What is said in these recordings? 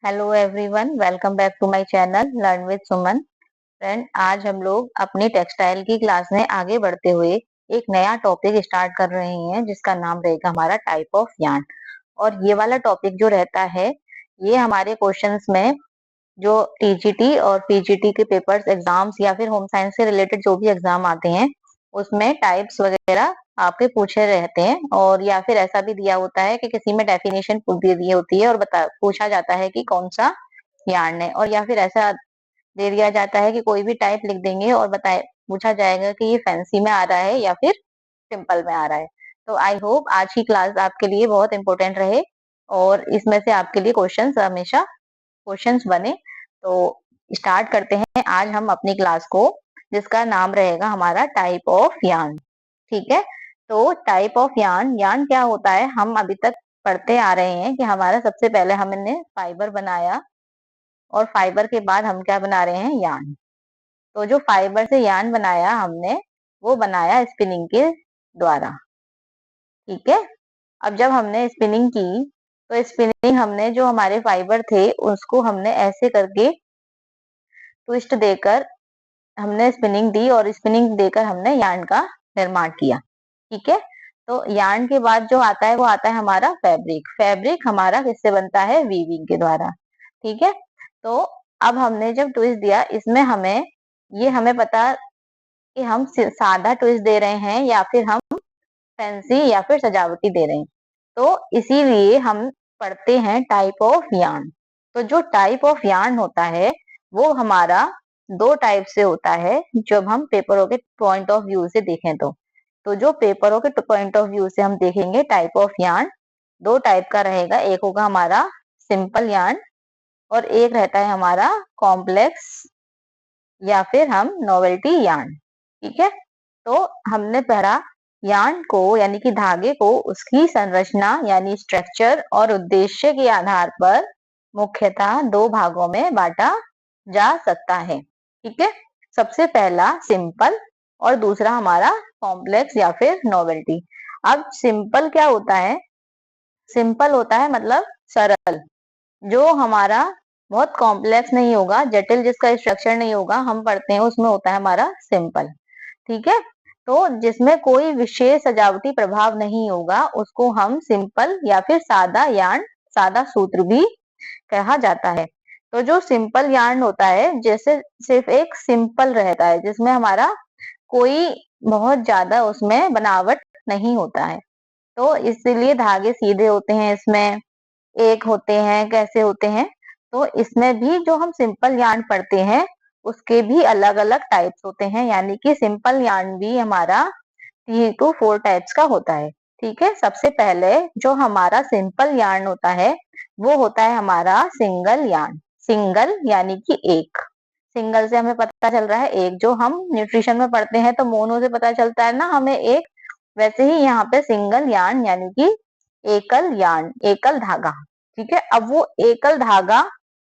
Hello everyone, welcome back to my channel learn with Suman. Friend, आज हम लोग अपनी टेक्सटाइल की क्लास में आगे बढ़ते हुए एक नया टॉपिक स्टार्ट कर रहे हैं जिसका नाम रहेगा हमारा टाइप ऑफ यार्न। और ये वाला टॉपिक जो रहता है ये हमारे क्वेश्चंस में जो टीजीटी और पीजीटी के पेपर्स एग्जाम्स या फिर होम साइंस से रिलेटेड जो भी एग्जाम आते हैं उसमें टाइप्स वगैरह आपके पूछे रहते हैं। और या फिर ऐसा भी दिया होता है कि किसी में डेफिनेशन दे दी होती है और पूछा जाता है कि कौन सा यार्न है, और या फिर ऐसा दे दिया जाता है कि कोई भी टाइप लिख देंगे और बताए पूछा जाएगा कि ये फैंसी में आ रहा है या फिर सिंपल में आ रहा है। तो आई होप आज की क्लास आपके लिए बहुत इंपॉर्टेंट रहे और इसमें से आपके लिए क्वेश्चंस हमेशा क्वेश्चंस बने। तो स्टार्ट करते हैं आज हम अपनी क्लास को, जिसका नाम रहेगा हमारा टाइप ऑफ यार्न। ठीक है, तो टाइप ऑफ यार्न यार्न क्या होता है हम अभी तक पढ़ते आ रहे हैं कि हमारा सबसे पहले हमने फाइबर बनाया और फाइबर के बाद हम क्या बना रहे हैं, यार्न। तो जो फाइबर से यार्न बनाया हमने वो बनाया स्पिनिंग के द्वारा। ठीक है, अब जब हमने स्पिनिंग की तो स्पिनिंग हमने जो हमारे फाइबर थे उसको हमने ऐसे करके ट्विस्ट देकर हमने स्पिनिंग दी और स्पिनिंग देकर हमने यार्न का निर्माण किया। ठीक है, तो यार्न के बाद जो आता है वो आता है हमारा फैब्रिक। फैब्रिक हमारा किससे बनता है, वीविंग के द्वारा। ठीक है, तो अब हमने जब ट्विस्ट दिया इसमें हमें पता कि हम सादा ट्विस्ट दे रहे हैं या फिर हम फैंसी या फिर सजावटी दे रहे हैं। तो इसीलिए हम पढ़ते हैं टाइप ऑफ यार्न। तो जो टाइप ऑफ यार्न होता है वो हमारा दो टाइप से होता है जब हम पेपरों के पॉइंट ऑफ व्यू से देखें तो जो पेपरों के पॉइंट ऑफ व्यू से हम देखेंगे टाइप ऑफ यार्न दो टाइप का रहेगा। एक होगा हमारा सिंपल यार्न और एक रहता है हमारा कॉम्प्लेक्स या फिर हम नोवेल्टी यार्न। ठीक है, तो हमने पढ़ा यार्न को यानी कि धागे को उसकी संरचना यानी स्ट्रक्चर और उद्देश्य के आधार पर मुख्यतः दो भागों में बांटा जा सकता है। ठीक है, सबसे पहला सिंपल और दूसरा हमारा कॉम्प्लेक्स या फिर नोवेल्टी। अब सिंपल क्या होता है, सिंपल होता है मतलब सरल, जो हमारा बहुत कॉम्प्लेक्स नहीं होगा, जटिल जिसका स्ट्रक्चर नहीं होगा हम पढ़ते हैं उसमें होता है हमारा सिंपल। ठीक है, तो जिसमें कोई विशेष सजावटी प्रभाव नहीं होगा उसको हम सिंपल या फिर सादा यार्न, सादा सूत्र भी कहा जाता है। तो जो सिंपल यार्न होता है जैसे सिर्फ एक सिंपल रहता है जिसमें हमारा कोई बहुत ज्यादा उसमें बनावट नहीं होता है, तो इसलिए धागे सीधे होते हैं, इसमें एक होते हैं, कैसे होते हैं। तो इसमें भी जो हम सिंपल यार्न पढ़ते हैं उसके भी अलग अलग टाइप्स होते हैं, यानी कि सिंपल यार्न भी हमारा 3 to 4 टाइप्स का होता है। ठीक है, सबसे पहले जो हमारा सिंपल यार्न होता है वो होता है हमारा सिंगल यार्न। सिंगल यानी कि एक, सिंगल से हमें पता चल रहा है एक, जो हम न्यूट्रिशन में पढ़ते हैं तो मोनो से पता चलता है ना हमें एक, वैसे ही यहाँ पे सिंगल यार्न यानी कि एकल यार्न, एकल धागा। ठीक है, अब वो एकल धागा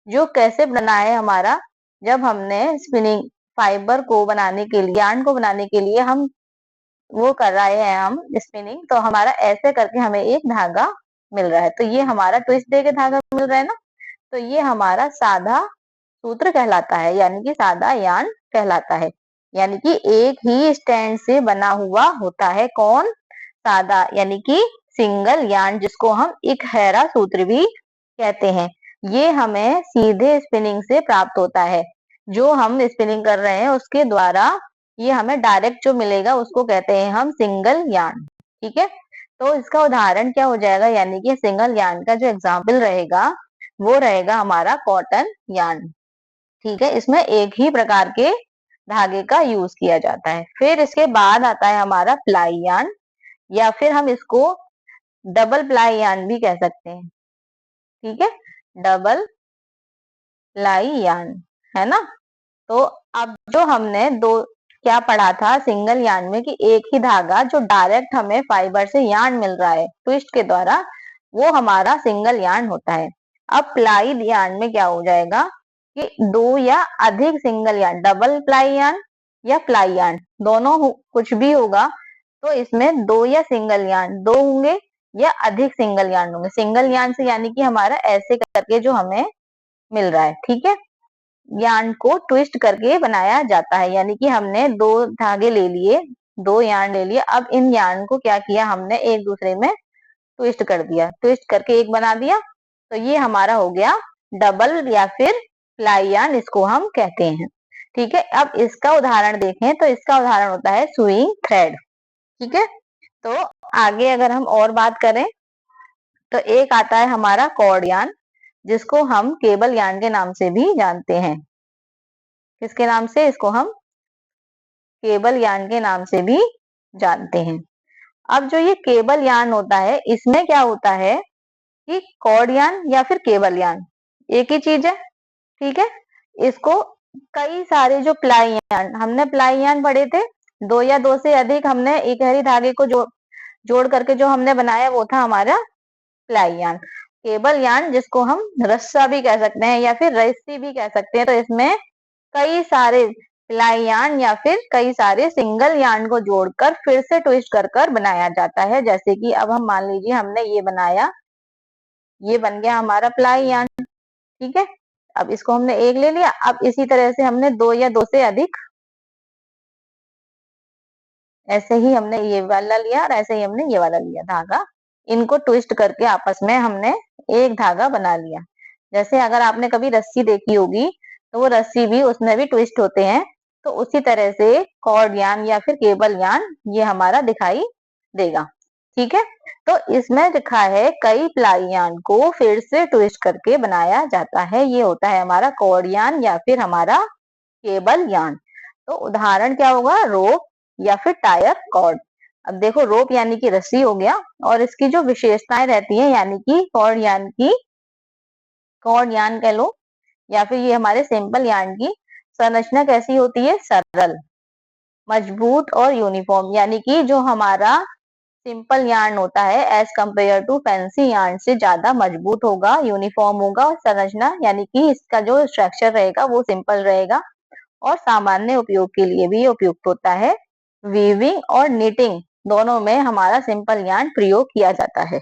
जो कैसे बना है हमारा, जब हमने स्पिनिंग फाइबर को बनाने के लिए, यार्न को बनाने के लिए हम वो कर रहे हैं हम स्पिनिंग, तो हमारा ऐसे करके हमें एक धागा मिल रहा है, तो ये हमारा ट्विस्ट दे के धागा मिल रहा है ना, तो ये हमारा साधा सूत्र कहलाता है यानी कि सादा यार्न कहलाता है। यानी कि एक ही स्टैंड से बना हुआ होता है कौन, सादा यानी कि सिंगल यार्न, जिसको हम इकहरा सूत्र भी कहते हैं। ये हमें सीधे स्पिनिंग से प्राप्त होता है, जो हम स्पिनिंग कर रहे हैं उसके द्वारा ये हमें डायरेक्ट जो मिलेगा उसको कहते हैं हम सिंगल यार्न। ठीक है, तो इसका उदाहरण क्या हो जाएगा, यानी कि सिंगल यार्न का जो एग्जाम्पल रहेगा वो रहेगा हमारा कॉटन यार्न। ठीक है, इसमें एक ही प्रकार के धागे का यूज किया जाता है। फिर इसके बाद आता है हमारा प्लाई यार्न, या फिर हम इसको डबल प्लाई यार्न भी कह सकते हैं। ठीक है, डबल प्लाई यार्न है ना। तो अब जो हमने दो क्या पढ़ा था सिंगल यार्न में कि एक ही धागा जो डायरेक्ट हमें फाइबर से यार्न मिल रहा है ट्विस्ट के द्वारा, वो हमारा सिंगल यार्न होता है। अब प्लाइड यार्न में क्या हो जाएगा कि दो या अधिक single yarn, double ply yarn या प्लाई यार्न दोनों कुछ भी होगा, तो इसमें दो या सिंगल यार्न दो होंगे या अधिक सिंगल यार्न होंगे। सिंगल यार्न से यानी कि हमारा ऐसे करके जो हमें मिल रहा है। ठीक है, यार्न को ट्विस्ट करके बनाया जाता है, यानी कि हमने दो धागे ले लिए, दो यार्न ले लिए, अब इन यार्न को क्या किया हमने, एक दूसरे में ट्विस्ट कर दिया, ट्विस्ट करके एक बना दिया, तो ये हमारा हो गया डबल या फिर प्लाई यार्न, इसको हम कहते हैं। ठीक है, अब इसका उदाहरण देखें तो इसका उदाहरण होता है सुइंग थ्रेड। ठीक है, तो आगे अगर हम और बात करें तो एक आता है हमारा कॉर्ड यार्न, जिसको हम केबल यार्न के नाम से भी जानते हैं। किसके नाम से? इसको हम केबल यार्न के नाम से भी जानते हैं। अब जो ये केबल यार्न होता है, इसमें क्या होता है कि कॉर्ड यार्न या फिर केबल यार्न एक ही चीज है। ठीक है, इसको कई सारे जो प्लाई यार्न, हमने प्लाई यार्न पढ़े थे, दो या दो से अधिक हमने इकहरी धागे को जोड़ करके जो हमने बनाया वो था हमारा प्लाई यार्न। केबल यार्न जिसको हम रस्सा भी कह सकते हैं या फिर रस्सी भी कह सकते हैं, तो इसमें कई सारे प्लाई यार्न या फिर कई सारे सिंगल यार्न को जोड़कर फिर से ट्विस्ट कर कर बनाया जाता है। जैसे कि अब हम मान लीजिए हमने ये बनाया, ये बन गया हमारा प्लाई यार्न। ठीक है, अब इसको हमने एक ले लिया, अब इसी तरह से हमने दो या दो से अधिक, ऐसे ही हमने ये वाला लिया और ऐसे ही हमने ये वाला लिया धागा, इनको ट्विस्ट करके आपस में हमने एक धागा बना लिया। जैसे अगर आपने कभी रस्सी देखी होगी तो वो रस्सी भी, उसमें भी ट्विस्ट होते हैं, तो उसी तरह से कॉर्ड यार्न या फिर केबल यार्न ये हमारा दिखाई देगा। ठीक है, तो इसमें लिखा है कई प्लाई यार्न को फिर से ट्विस्ट करके बनाया जाता है, ये होता है हमारा कॉर्ड यार्न या फिर हमारा केबल यार्न। तो उदाहरण क्या होगा, रोप या फिर टायर कॉर्ड। अब देखो, रोप यानी कि रस्सी हो गया, और इसकी जो विशेषताएं रहती हैं यानी कि कॉर्ड यार्न कह लो या फिर ये हमारे सिंपल यार्न की संरचना कैसी होती है, सरल, मजबूत और यूनिफॉर्म। यानी कि जो हमारा सिंपल यार्न होता है as compare to fancy yarn से ज्यादा मजबूत होगा, यूनिफॉर्म होगा, और संरचना यानी कि इसका जो स्ट्रक्चर रहेगा वो सिंपल रहेगा और सामान्य उपयोग के लिए भी उपयुक्त होता है। वीविंग और निटिंग दोनों में हमारा सिंपल यार्न प्रयोग किया जाता है।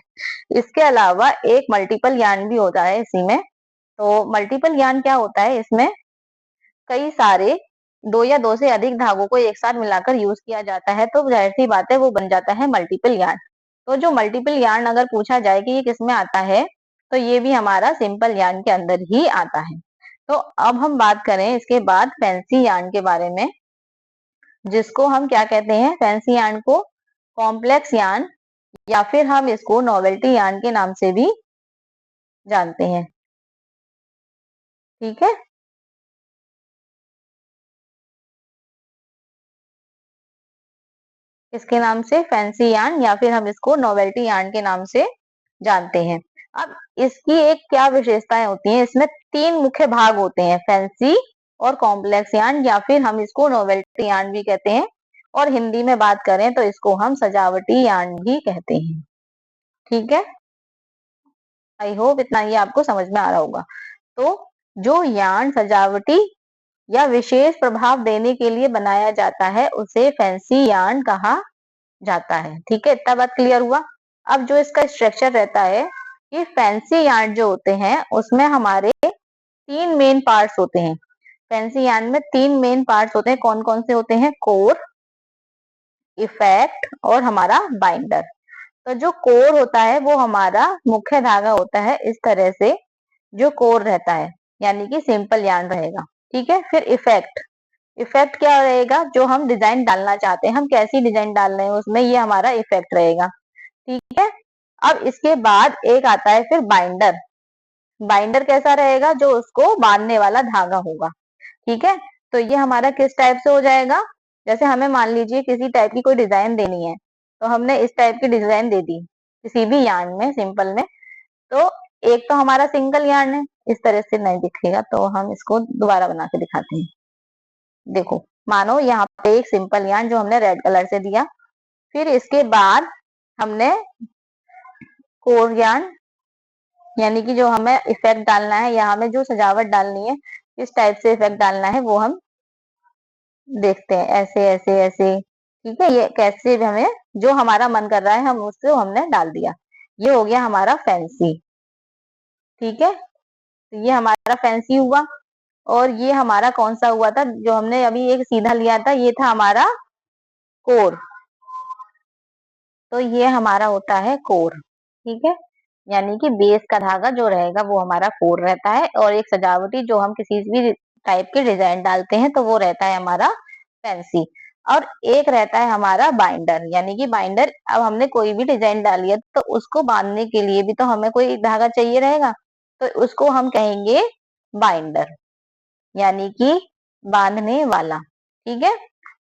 इसके अलावा एक मल्टीपल यार्न भी होता है इसी में। तो मल्टीपल यार्न क्या होता है, इसमें कई सारे दो या दो से अधिक धागों को एक साथ मिलाकर यूज किया जाता है, तो जाहिर सी बात है वो बन जाता है मल्टीपल यार्न। तो जो मल्टीपल यार्न अगर पूछा जाए कि ये किसमें आता है, तो ये भी हमारा सिंपल यार्न के अंदर ही आता है। तो अब हम बात करें इसके बाद फैंसी यार्न के बारे में, जिसको हम क्या कहते हैं, फैंसी यार्न को कॉम्प्लेक्स यार्न या फिर हम इसको नोवेल्टी यार्न के नाम से भी जानते हैं। ठीक है, इसके नाम से फैंसी यार्न या फिर हम इसको नोवेल्टी यार्न के नाम से जानते हैं। अब इसकी एक क्या विशेषताएं होती हैं, इसमें तीन मुख्य भाग होते हैं, फैंसी और कॉम्प्लेक्स यार्न या फिर हम इसको नोवेल्टी यार्न भी कहते हैं, और हिंदी में बात करें तो इसको हम सजावटी यार्न भी कहते हैं। ठीक है, आई होप इतना ये आपको समझ में आ रहा होगा। तो जो यार्न सजावटी या विशेष प्रभाव देने के लिए बनाया जाता है उसे फैंसी यार्न कहा जाता है। ठीक है, इतना बात क्लियर हुआ। अब जो इसका स्ट्रक्चर रहता है, ये फैंसी यार्न जो होते हैं उसमें हमारे तीन मेन पार्ट्स होते हैं। फैंसी यार्न में तीन मेन पार्ट्स होते हैं, कौन कौन से होते हैं, कोर, इफेक्ट और हमारा बाइंडर। तो जो कोर होता है वो हमारा मुख्य धागा होता है, इस तरह से जो कोर रहता है यानी कि सिंपल यार्न रहेगा। ठीक है, फिर इफेक्ट, इफेक्ट क्या रहेगा, जो हम डिजाइन डालना चाहते हैं, हम कैसी डिजाइन डाल रहे हैं उसमें ये हमारा इफेक्ट रहेगा। ठीक है, अब इसके बाद एक आता है फिर बाइंडर। बाइंडर कैसा रहेगा, जो उसको बांधने वाला धागा होगा। ठीक है, तो ये हमारा किस टाइप से हो जाएगा, जैसे हमें मान लीजिए किसी टाइप की कोई डिजाइन देनी है, तो हमने इस टाइप की डिजाइन दे दी किसी भी यार्न में, सिंपल में, तो एक तो हमारा सिंगल यार्न है, इस तरह से नहीं दिखेगा, तो हम इसको दोबारा बना के दिखाते हैं। देखो, मानो यहाँ पे एक सिंपल यार्न जो हमने रेड कलर से दिया, फिर इसके बाद हमने कोर यार्न यानी कि जो हमें इफेक्ट डालना है या हमें जो सजावट डालनी है, किस टाइप से इफेक्ट डालना है वो हम देखते हैं, ऐसे ऐसे ऐसे। ठीक है, ये कैसे भी हमें जो हमारा मन कर रहा है हम उससे हमने डाल दिया, ये हो गया हमारा फैंसी। ठीक है, तो ये हमारा फैंसी हुआ। और ये हमारा कौन सा हुआ था जो हमने अभी एक सीधा लिया था, ये था हमारा कोर। तो ये हमारा होता है कोर, ठीक है। यानी कि बेस का धागा जो रहेगा वो हमारा कोर रहता है, और एक सजावटी जो हम किसी भी टाइप के डिजाइन डालते हैं तो वो रहता है हमारा फैंसी। और एक रहता है हमारा बाइंडर, यानी कि बाइंडर, अब हमने कोई भी डिजाइन डाली है तो उसको बांधने के लिए भी तो हमें कोई धागा चाहिए रहेगा, तो उसको हम कहेंगे बाइंडर, यानी कि बांधने वाला, ठीक है।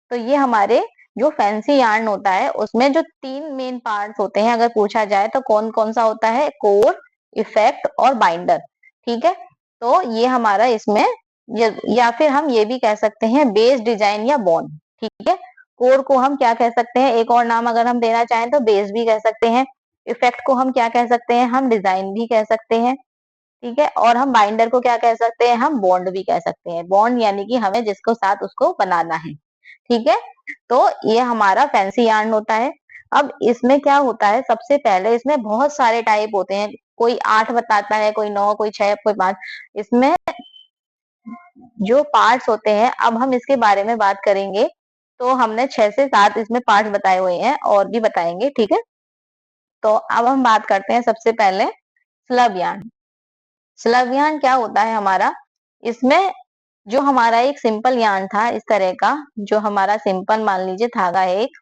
तो ये हमारे जो फैंसी यार्न होता है उसमें जो 3 मेन पार्ट्स होते हैं अगर पूछा जाए तो कौन कौन सा होता है, कोर, इफेक्ट और बाइंडर, ठीक है। तो ये हमारा इसमें या फिर हम ये भी कह सकते हैं बेस, डिजाइन या बॉन्ड, ठीक है। कोर को हम क्या कह सकते हैं, एक और नाम अगर हम देना चाहें तो बेस भी कह सकते हैं। इफेक्ट को हम क्या कह सकते हैं, हम डिजाइन भी कह सकते हैं, ठीक है। और हम बाइंडर को क्या कह सकते हैं, हम बॉन्ड भी कह सकते हैं। बॉन्ड यानी कि हमें जिसको साथ उसको बनाना है, ठीक है। तो ये हमारा फैंसी यार्न होता है। अब इसमें क्या होता है, सबसे पहले इसमें बहुत सारे टाइप होते हैं, कोई 8 बताता है, कोई 9, कोई 6, कोई 5। इसमें जो पार्ट्स होते हैं, अब हम इसके बारे में बात करेंगे। तो हमने 6 से 7 इसमें पार्ट बताए हुए हैं, और भी बताएंगे, ठीक है। तो अब हम बात करते हैं सबसे पहले स्लब यार्न। स्लब यार्न क्या होता है हमारा, इसमें जो हमारा एक सिंपल यार्न था इस तरह का, जो हमारा सिंपल मान लीजिए धागा है एक,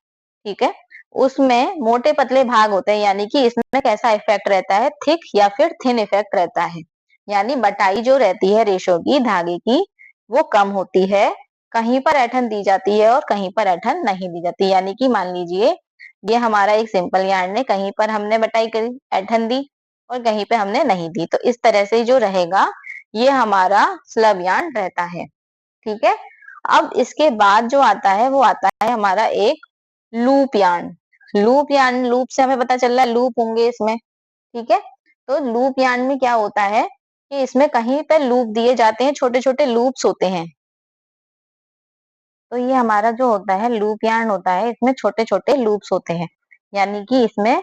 ठीक है, उसमें मोटे पतले भाग होते हैं, यानी कि इसमें कैसा इफेक्ट रहता है, थिक या फिर थिन इफेक्ट रहता है। यानी बटाई जो रहती है रेशो की, धागे की, वो कम होती है, कहीं पर ऐठन दी जाती है और कहीं पर ऐठन नहीं दी जाती। यानी कि मान लीजिए ये हमारा एक सिंपल यार्न है, कहीं पर हमने बटाई करी, ऐठन दी, और कहीं पे हमने नहीं दी, तो इस तरह से जो रहेगा ये हमारा स्लब यार्न रहता है, ठीक है। अब इसके बाद जो आता है वो आता है हमारा एक loop yarn. Loop yarn, loop से हमें पता चल रहा है लूप होंगे इसमें, ठीक है। तो लूप यार्न में क्या होता है कि इसमें कहीं पे लूप दिए जाते हैं, छोटे छोटे लूप्स होते हैं। तो ये हमारा जो होता है लूप यार्न होता है, इसमें छोटे छोटे लूप्स होते हैं, यानी कि इसमें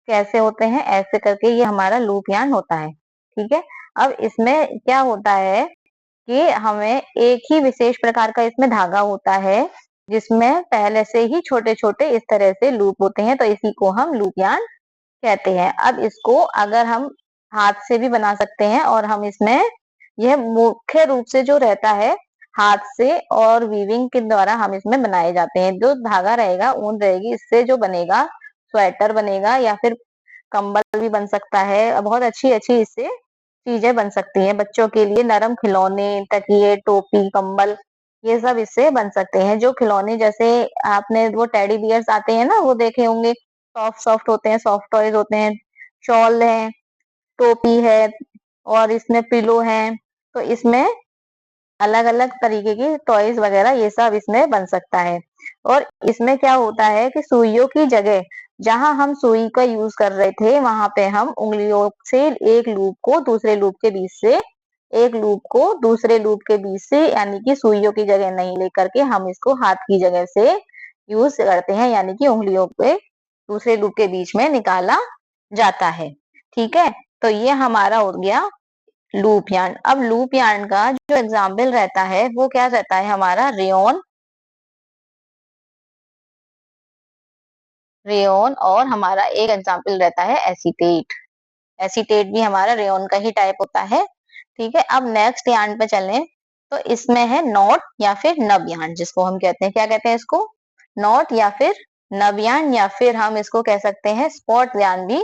कैसे होते हैं, ऐसे करके ये हमारा लूप यार्न होता है, ठीक है। अब इसमें क्या होता है कि हमें एक ही विशेष प्रकार का इसमें धागा होता है जिसमें पहले से ही छोटे छोटे इस तरह से लूप होते हैं, तो इसी को हम लूप यार्न कहते हैं। अब इसको अगर हम हाथ से भी बना सकते हैं, और हम इसमें यह मुख्य रूप से जो रहता है हाथ से और वीविंग के द्वारा हम इसमें बनाए जाते हैं। जो धागा रहेगा, ऊन रहेगी, इससे जो बनेगा स्वेटर बनेगा, या फिर कंबल भी बन सकता है, बहुत अच्छी अच्छी इससे चीजें बन सकती हैं। बच्चों के लिए नरम खिलौने, तकिए, टोपी, कंबल, ये सब इससे बन सकते हैं। जो खिलौने जैसे आपने वो टेडी बियर्स आते हैं ना, वो देखे होंगे, सॉफ्ट सॉफ्ट होते हैं, सॉफ्ट टॉयज होते हैं, शॉल है, टोपी है, और इसमें पिलो है। तो इसमें अलग अलग तरीके की टॉयज वगैरह ये सब इसमें बन सकता है। और इसमें क्या होता है कि सुइयों की जगह जहां हम सुई का यूज कर रहे थे, वहां पे हम उंगलियों से एक लूप को दूसरे लूप के बीच से, एक लूप को दूसरे लूप के बीच से, यानी कि सुइयों की जगह नहीं लेकर के हम इसको हाथ की जगह से यूज करते हैं, यानी कि उंगलियों पे दूसरे लूप के बीच में निकाला जाता है, ठीक है। तो ये हमारा हो गया लूप यार्न। अब लूप यार्न का जो एग्जाम्पल रहता है वो क्या रहता है हमारा, रेयन, रेयन, और हमारा एक एग्जाम्पल रहता है एसीटेट। एसीटेट भी हमारा रेयन का ही टाइप होता है, ठीक है। अब नेक्स्ट यार्न पे चलें, तो इसमें है नॉट या फिर नब यार्न, जिसको हम कहते हैं, क्या कहते हैं इसको, नॉट या फिर नब यार्न, या फिर हम इसको कह सकते हैं स्पॉट यार्न भी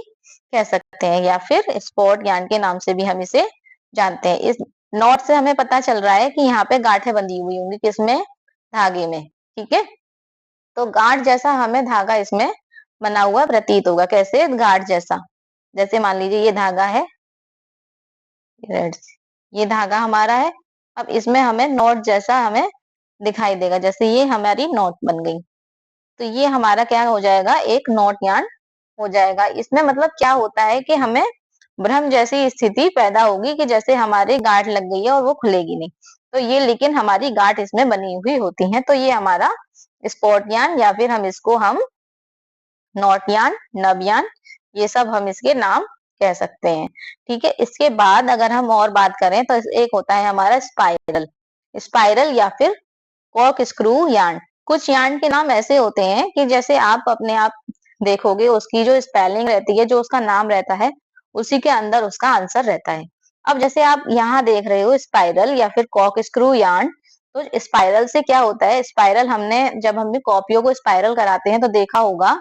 कह सकते हैं, या फिर स्पॉट यार्न के नाम से भी हम इसे जानते हैं। इस नॉट से हमें पता चल रहा है कि यहाँ पे गांठें बंधी हुई होंगी, किसमें, धागे में, ठीक है। तो गांठ जैसा हमें धागा इसमें बना हुआ प्रतीत होगा, कैसे, गांठ जैसा। जैसे मान लीजिए ये धागा है, ये धागा हमारा है, अब इसमें हमें नॉट जैसा हमें दिखाई देगा, जैसे ये हमारी नॉट बन गई, तो ये हमारा क्या हो जाएगा, एक नॉट यार्न हो जाएगा। इसमें मतलब क्या होता है कि हमें भ्रम जैसी स्थिति पैदा होगी कि जैसे हमारे गांठ लग गई है और वो खुलेगी नहीं, तो ये लेकिन हमारी गांठ इसमें बनी हुई होती है। तो ये हमारा स्पॉट यार्न, या फिर हम इसको हम नॉट यार्न, नब यार्न, ये सब हम इसके नाम कह सकते हैं। ठीक है, इसके बाद अगर हम और बात करें तो एक होता है हमारा स्पाइरल। स्पाइरल या फिर कॉर्क स्क्रू यार्न। कुछ यार्न के नाम ऐसे होते हैं कि जैसे आप अपने आप देखोगे, उसकी जो स्पेलिंग रहती है, जो उसका नाम रहता है, उसी के अंदर उसका आंसर रहता है। अब जैसे आप यहाँ देख रहे हो स्पाइरल या फिर कॉर्क स्क्रू यार्न, तो स्पाइरल से क्या होता है, स्पाइरल हमने जब हमने कॉपियों को स्पाइरल कराते हैं तो देखा होगा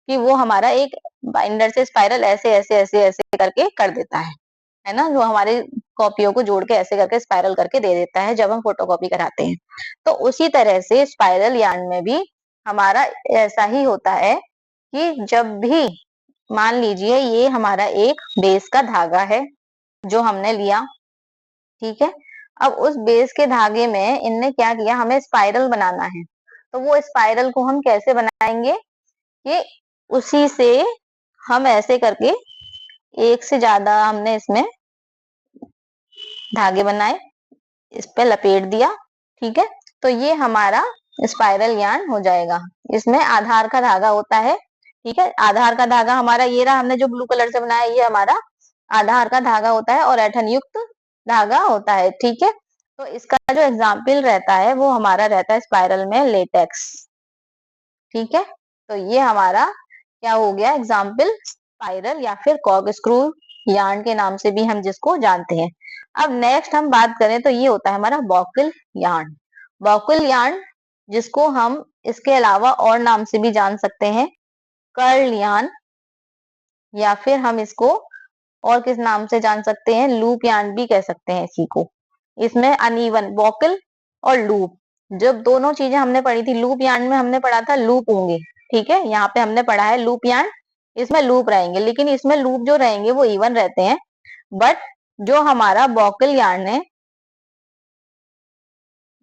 कि वो हमारा एक बाइंडर से स्पाइरल ऐसे ऐसे ऐसे ऐसे करके कर देता है ना, जो हमारी कॉपियों को जोड़ के ऐसे करके स्पाइरल करके दे देता है जब हम फोटोकॉपी कराते हैं। तो उसी तरह से स्पाइरल यार्न में भी हमारा ऐसा ही होता है कि जब भी मान लीजिए ये हमारा एक बेस का धागा है जो हमने लिया, ठीक है। अब उस बेस के धागे में इनने क्या किया, हमें स्पाइरल बनाना है। तो वो स्पाइरल को हम कैसे बनाएंगे कि उसी से हम ऐसे करके एक से ज्यादा हमने इसमें धागे बनाए, इस पे लपेट दिया, ठीक है। तो ये हमारा स्पाइरल यार्न हो जाएगा। इसमें आधार का धागा होता है, ठीक है। आधार का धागा हमारा ये रहा, हमने जो ब्लू कलर से बनाया, ये हमारा आधार का धागा होता है और ऐंठन युक्त धागा होता है, ठीक है। तो इसका जो एग्जाम्पल रहता है वो हमारा रहता है स्पाइरल में लेटेक्स, ठीक है। तो ये हमारा क्या हो गया एग्जाम्पल, स्पाइरल या फिर कॉर्क स्क्रू यार्न के नाम से भी हम जिसको जानते हैं। अब नेक्स्ट हम बात करें तो ये होता है हमारा बॉकल यार्न। बॉकल यार्न जिसको हम इसके अलावा और नाम से भी जान सकते हैं, कर्ल यार्न, या फिर हम इसको और किस नाम से जान सकते हैं, लूप यार्न भी कह सकते हैं इसी को। इसमें अनइवन बॉकल और लूप, जब दोनों चीजें हमने पढ़ी थी, लूप यार्न में हमने पढ़ा था लूप होंगे, ठीक है। यहाँ पे हमने पढ़ा है लूप यार्न, इसमें लूप रहेंगे, लेकिन इसमें लूप जो रहेंगे वो इवन रहते हैं। बट जो हमारा बॉकल यार्न है,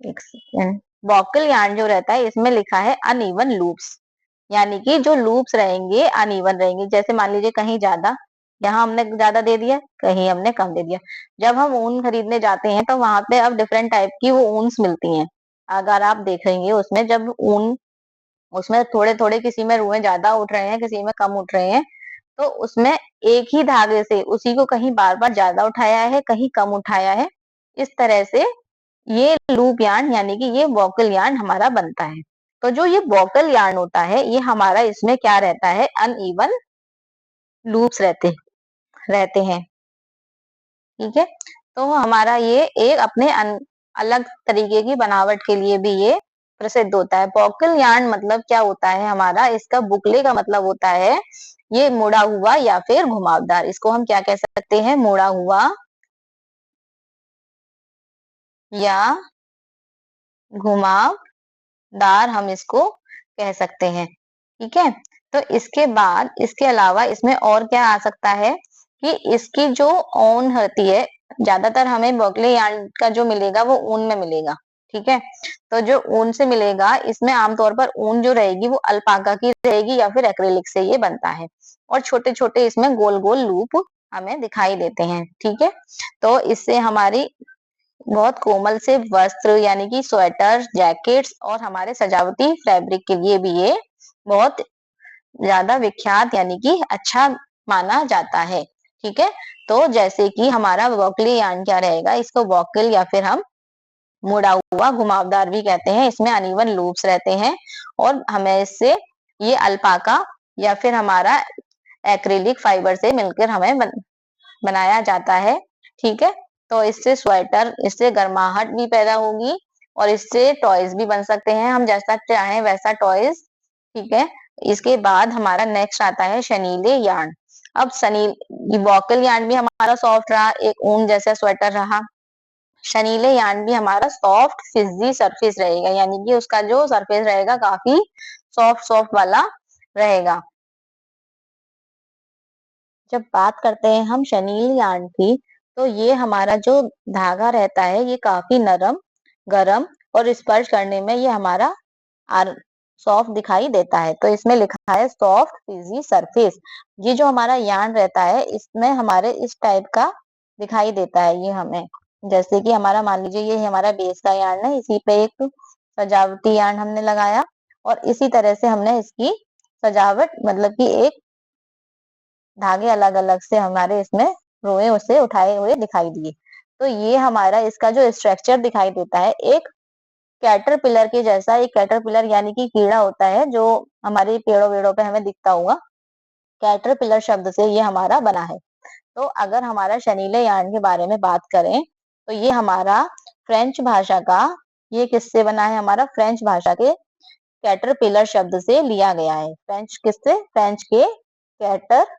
एक सेकेंड, बॉकल यार्न जो रहता है इसमें लिखा है अनइवन लूप्स, यानी कि जो लूप्स रहेंगे अनइवन रहेंगे। जैसे मान लीजिए कहीं ज्यादा, यहाँ हमने ज्यादा दे दिया, कहीं हमने कम दे दिया। जब हम ऊन खरीदने जाते हैं तो वहां पे अब डिफरेंट टाइप की वो ऊन्स मिलती हैं। अगर आप देखेंगे उसमें जब ऊन, उसमें थोड़े थोड़े किसी में रुएं ज्यादा उठ रहे हैं, किसी में कम उठ रहे हैं, तो उसमें एक ही धागे से उसी को कहीं बार बार ज्यादा उठाया है, कहीं कम उठाया है, इस तरह से ये लूप यार्न यानी कि ये वोकल यार्न हमारा बनता है। तो जो ये वोकल यार्न होता है ये हमारा इसमें क्या रहता है, अनइवन लूप्स रहते रहते हैं, ठीक है। तो हमारा ये एक अपने अलग तरीके की बनावट के लिए भी ये प्रसिद्ध होता है। वोकल यार्न मतलब क्या होता है हमारा, इसका बुकले का मतलब होता है ये मुड़ा हुआ या फिर घुमावदार। इसको हम क्या कह सकते हैं, मुड़ा हुआ या घुमावदार हम इसको कह सकते हैं, ठीक है। तो इसके बाद इसके अलावा इसमें और क्या आ सकता है कि इसकी जो ऊन होती है, ज्यादातर हमें बॉकले यार्न का जो मिलेगा वो ऊन में मिलेगा, ठीक है। तो जो ऊन से मिलेगा इसमें आमतौर पर ऊन जो रहेगी वो अल्पाका की रहेगी या फिर एक्रेलिक से ये बनता है, और छोटे छोटे इसमें गोल गोल लूप हमें दिखाई देते हैं, ठीक है। तो इससे हमारी बहुत कोमल से वस्त्र यानी कि स्वेटर, जैकेट्स और हमारे सजावटी फैब्रिक के लिए भी ये बहुत ज्यादा विख्यात यानी कि अच्छा माना जाता है, ठीक है। तो जैसे कि हमारा वोकली यार्न क्या रहेगा, इसको वोकल या फिर हम मुड़ा हुआ घुमावदार भी कहते हैं। इसमें अनइवन लूप्स रहते हैं और हमें इससे ये अल्पाका या फिर हमारा एक्रिलिक फाइबर से मिलकर हमें बनाया जाता है, ठीक है। तो इससे स्वेटर, इससे गर्माहट भी पैदा होगी और इससे टॉयज भी बन सकते हैं, हम जैसा चाहें वैसा टॉयज, ठीक है। इसके बाद हमारा नेक्स्ट आता है शनीले यार्न। अब सनी वोकल यार्न भी हमारा सॉफ्ट रहा, एक ऊन जैसा स्वेटर रहा। शनीले यार्न भी हमारा सॉफ्ट फिजी सरफेस रहेगा, यानी कि उसका जो सरफेस रहेगा काफी सॉफ्ट सॉफ्ट वाला रहेगा। जब बात करते हैं हम शनील यार्न की, तो ये हमारा जो धागा रहता है ये काफी नरम, गरम और स्पर्श करने में ये हमारा सॉफ्ट दिखाई देता है। तो इसमें लिखा है सॉफ्ट फिजी सरफेस। ये जो हमारा यार्न रहता है इसमें हमारे इस टाइप का दिखाई देता है ये हमें, जैसे कि हमारा मान लीजिए ये हमारा बेस का यार्न है, इसी पे एक सजावटी यार्न हमने लगाया और इसी तरह से हमने इसकी सजावट मतलब कि एक धागे अलग अलग से हमारे इसमें रोए उसे उठाए हुए दिखाई दिए। तो ये हमारा इसका जो स्ट्रक्चर दिखाई देता है, एक कैटरपिलर के जैसा, एक कैटरपिलर यानी कि कीड़ा होता है जो हमारे पेड़ों वेड़ों पे हमें दिखता होगा। कैटरपिलर शब्द से ये हमारा बना है। तो अगर हमारा शनीले यार्न के बारे में बात करें तो ये हमारा फ्रेंच भाषा का, ये किससे बना है, हमारा फ्रेंच भाषा के कैटरपिलर शब्द से लिया गया है। फ्रेंच किससे, फ्रेंच के कैटरपिलर,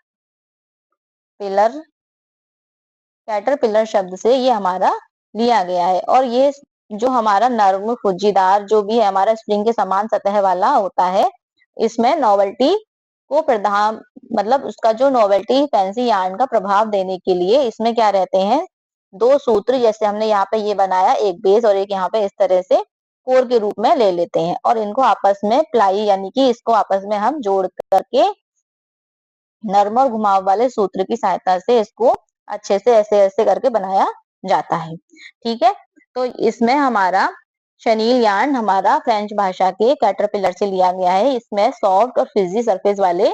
कैटरपिलर शब्द से ये हमारा लिया गया है। और ये जो हमारा नर्म फुज्जीदार जो भी है हमारा स्प्रिंग के समान सतह वाला होता है, इसमें नोवेल्टी को प्रधान, मतलब उसका जो नोवेल्टी फैंसी यार्न का प्रभाव देने के लिए इसमें क्या रहते हैं, दो सूत्र, जैसे हमने यहाँ पे ये बनाया, एक बेस और एक यहाँ पे इस तरह से कोर के रूप में ले लेते हैं और इनको आपस में प्लाई यानी कि इसको आपस में हम जोड़ करके नर्म और घुमाव वाले सूत्र की सहायता से इसको अच्छे से ऐसे ऐसे करके बनाया जाता है। ठीक है, तो इसमें हमारा शनील यार्न हमारा फ्रेंच भाषा के कैटरपिलर से लिया गया है। इसमें सॉफ्ट और फिजी सरफेस वाले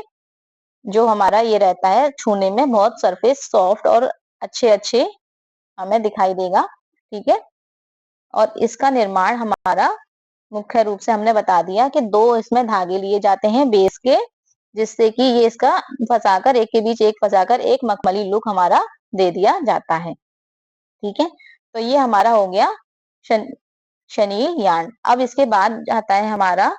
जो हमारा ये रहता है, छूने में बहुत सरफेस सॉफ्ट और अच्छे अच्छे हमें दिखाई देगा। ठीक है, और इसका निर्माण हमारा मुख्य रूप से हमने बता दिया कि दो इसमें धागे लिए जाते हैं बेस के, जिससे कि ये इसका फंसाकर एक के बीच एक फंसाकर एक मखमली लुक हमारा दे दिया जाता है। ठीक है, तो ये हमारा हो गया शनील यार्न। अब इसके बाद आता है हमारा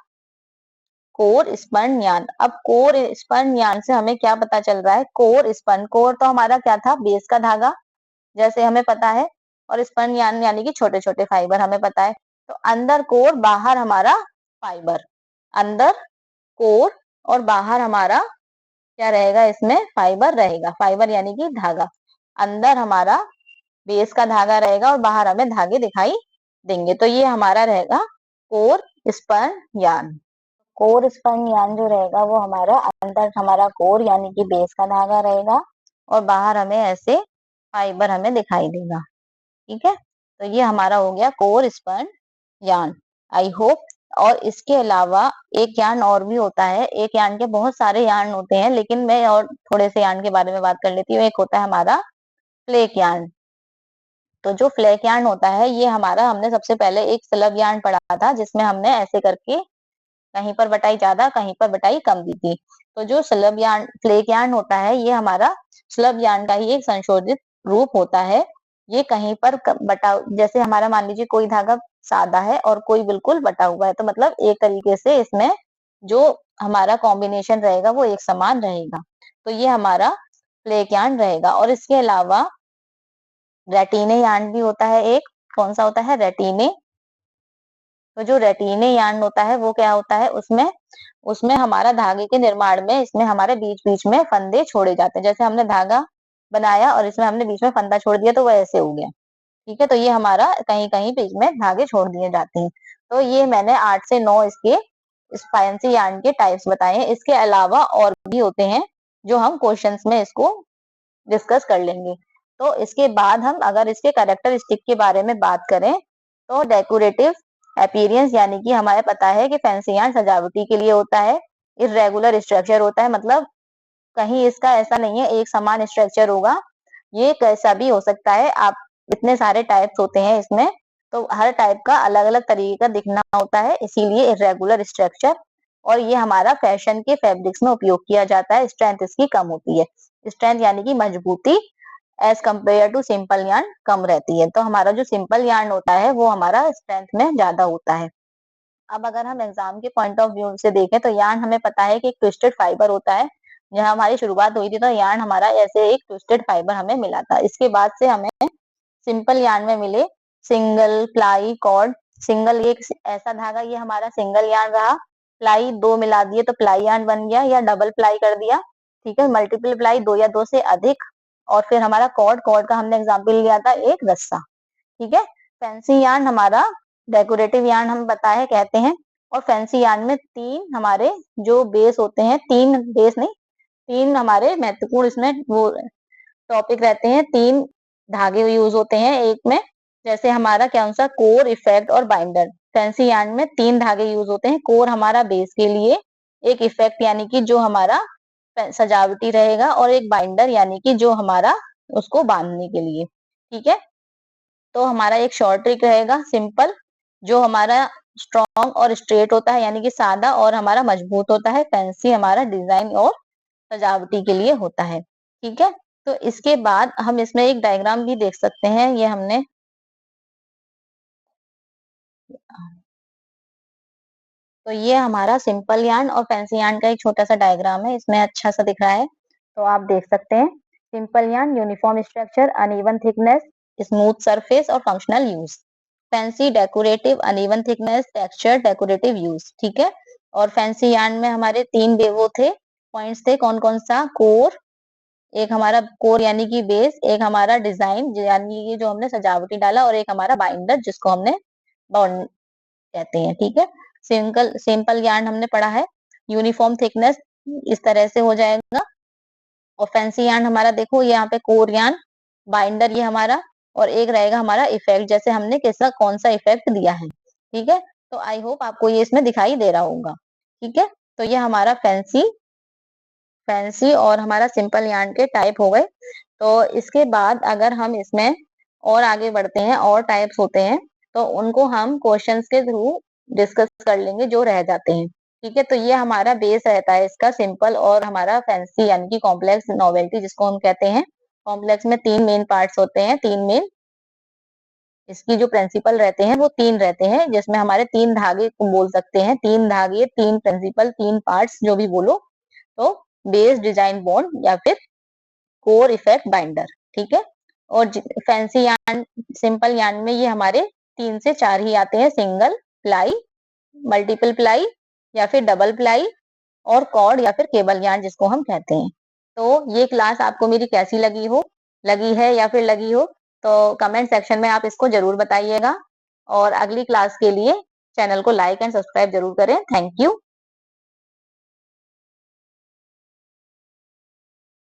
कोर स्पन यार्न। अब कोर स्पन यार्न से हमें क्या पता चल रहा है, कोर स्पन, कोर तो हमारा क्या था, बेस का धागा जैसे हमें पता है, और स्पन यार्न यानी कि छोटे छोटे फाइबर हमें पता है। तो अंदर कोर बाहर हमारा फाइबर, अंदर कोर और बाहर हमारा क्या रहेगा, इसमें फाइबर रहेगा, फाइबर यानी कि धागा। अंदर हमारा बेस का धागा रहेगा और बाहर हमें धागे दिखाई देंगे। तो ये हमारा रहेगा core spun yarn. Core spun yarn जो रहेगा वो हमारा अंदर हमारा कोर यानी कि बेस का धागा रहेगा और बाहर हमें ऐसे फाइबर हमें दिखाई देगा। ठीक है, तो ये हमारा हो गया core spun yarn. I hope. और इसके अलावा एक यार्न और भी होता है, एक यार्न के बहुत सारे यार्न होते हैं, लेकिन मैं और थोड़े से यार्न के बारे में बात कर लेती हूँ। एक होता है हमारा फ्लेक यार्न। तो जो फ्लेक यार्न होता है ये हमारा, हमने सबसे पहले एक स्लब यार्न पढ़ा था जिसमें हमने ऐसे करके कहीं पर बटाई ज्यादा कहीं पर बटाई कम दी थी। तो जो स्लब यार्न, फ्लेक यार्न होता है ये हमारा स्लब यार्न का ही एक संशोधित रूप होता है। ये कहीं पर बटा, जैसे हमारा मान लीजिए कोई धागा सादा है और कोई बिल्कुल बटा हुआ है, तो मतलब एक तरीके से इसमें जो हमारा कॉम्बिनेशन रहेगा वो एक समान रहेगा। तो ये हमारा फ्लेक यार्न रहेगा। और इसके अलावा रेटिने यार्न भी होता है एक, कौन सा होता है, रेटिने। तो जो रेटिने यार्न होता है वो क्या होता है, उसमें उसमें हमारा धागे के निर्माण में इसमें हमारे बीच बीच में फंदे छोड़े जाते हैं। जैसे हमने धागा बनाया और इसमें हमने बीच में फंदा छोड़ दिया तो वो ऐसे हो गया। ठीक है, तो ये हमारा कहीं कहीं बीच में धागे छोड़ दिए जाते हैं। तो ये मैंने 8 से 9 इसके स्पाइंसी यार्न के टाइप्स बताए हैं। इसके अलावा और भी होते हैं जो हम क्वेश्चंस में इसको डिस्कस कर लेंगे। तो इसके बाद हम अगर इसके कैरेक्टरिस्टिक के बारे में बात करें तो डेकोरेटिव अपीयरेंस यानी कि हमारे पता है कि फैंसी यार्न सजावटी के लिए होता है। इर्रेगुलर स्ट्रक्चर होता है, मतलब कहीं इसका ऐसा नहीं है एक समान स्ट्रक्चर होगा, ये कैसा भी हो सकता है। आप इतने सारे टाइप्स होते हैं इसमें, तो हर टाइप का अलग अलग तरीके का दिखना होता है, इसीलिए इर्रेगुलर स्ट्रक्चर। और ये हमारा फैशन के फैब्रिक्स में उपयोग किया जाता है। स्ट्रेंथ इसकी कम होती है, स्ट्रेंथ यानी कि मजबूती as compare to simple yarn कम रहती है। तो हमारा जो सिंपल यार्न होता है वो हमारा स्ट्रेंथ में ज्यादा होता है। अब अगर हम एग्जाम के पॉइंट ऑफ व्यू से देखें तो यार्न हमें पता है कि एक ट्विस्टेड फाइबर होता है। जहां हमारी शुरुआत हुई थी तो यार्न हमारा ऐसे एक ट्विस्टेड फाइबर हमें मिला था। इसके बाद से हमें सिंपल यार्न में मिले सिंगल प्लाई कॉर्ड। सिंगल एक ऐसा धागा, ये हमारा सिंगल यार्न रहा। प्लाई दो मिला दिए तो प्लाई यार्न बन गया, या डबल प्लाई कर दिया। ठीक है, मल्टीपल प्लाई दो या दो से अधिक। और फिर हमारा कॉर्ड, कॉर्ड का हमने एग्जाम्पल लिया था एक रस्सा। ठीक है, फैंसी यार्न हमारा डेकोरेटिव यार्न हम पता है कहते हैं। और फैंसी यार्न में तीन हमारे जो बेस होते हैं, तीन बेस नहीं, तीन हमारे महत्वपूर्ण इसमें वो टॉपिक रहते हैं। तीन धागे यूज होते हैं एक में, जैसे हमारा क्या सा कोर, इफेक्ट और बाइंडर। फैंसी यार्न में तीन धागे यूज होते हैं। कोर हमारा बेस के लिए, एक इफेक्ट यानी कि जो हमारा सजावटी रहेगा, और एक बाइंडर यानी कि जो हमारा उसको बांधने के लिए। ठीक है, तो हमारा एक शॉर्ट ट्रिक रहेगा सिंपल, जो हमारा स्ट्रॉन्ग और स्ट्रेट होता है यानी कि सादा, और हमारा मजबूत होता है। फैंसी हमारा डिजाइन और सजावटी के लिए होता है। ठीक है, तो इसके बाद हम इसमें एक डायग्राम भी देख सकते हैं। ये हमने तो ये हमारा सिंपल यार्न और फैंसी यार्न का एक छोटा सा डायग्राम है, इसमें अच्छा सा दिख रहा है, तो आप देख सकते हैं। Simple yarn uniform structure, uneven thickness, smooth surface और functional use. Fancy decorative, uneven thickness, texture, decorative use. ठीक है, और फैंसी यार्न में हमारे तीन वो थे, पॉइंट्स थे, कौन कौन सा? कोर, एक हमारा कोर यानी कि बेस, एक हमारा डिजाइन यानी कि जो हमने सजावटी डाला, और एक हमारा बाइंडर जिसको हमने बाउंड कहते हैं। ठीक है, सिंपल यार्न हमने पढ़ा है, यूनिफॉर्म थिकनेस इस तरह से हो जाएगा। और फैंसी यार्न हमारा देखो यहाँ पे कोर यार्न, बाइंडर ये हमारा, और एक रहेगा हमारा इफेक्ट, जैसे हमने कैसा कौन सा इफेक्ट दिया है। ठीक है, तो आई होप आपको ये इसमें दिखाई दे रहा होगा। ठीक है, तो ये हमारा फैंसी और हमारा सिंपल यार्न के टाइप हो गए। तो इसके बाद अगर हम इसमें और आगे बढ़ते हैं, और टाइप्स होते हैं, तो उनको हम क्वेश्चंस के थ्रू डिस्कस कर लेंगे जो रह जाते हैं। ठीक है, तो ये हमारा बेस रहता है इसका, सिंपल और हमारा फैंसी यानी कि कॉम्प्लेक्स, नोवेल्टी जिसको हम कहते हैं। कॉम्प्लेक्स में तीन मेन पार्ट्स होते हैं, तीन मेन इसकी जो प्रिंसिपल रहते हैं वो तीन रहते हैं, जिसमें हमारे तीन धागे को बोल सकते हैं, तीन धागे, तीन प्रिंसिपल, तीन पार्ट्स जो भी बोलो। तो बेस, डिजाइन, बॉन्ड, या फिर कोर, इफेक्ट, बाइंडर। ठीक है, और फैंसी यार्न, सिंपल यार्न में ये हमारे तीन से चार ही आते हैं, सिंगल प्लाई, मल्टीपल प्लाई, या फिर डबल प्लाई, और कॉर्ड या फिर केबल यार्न जिसको हम कहते हैं। तो ये क्लास आपको मेरी कैसी लगी है या फिर लगी हो, तो कमेंट सेक्शन में आप इसको जरूर बताइएगा, और अगली क्लास के लिए चैनल को लाइक एंड सब्सक्राइब जरूर करें। Thank you.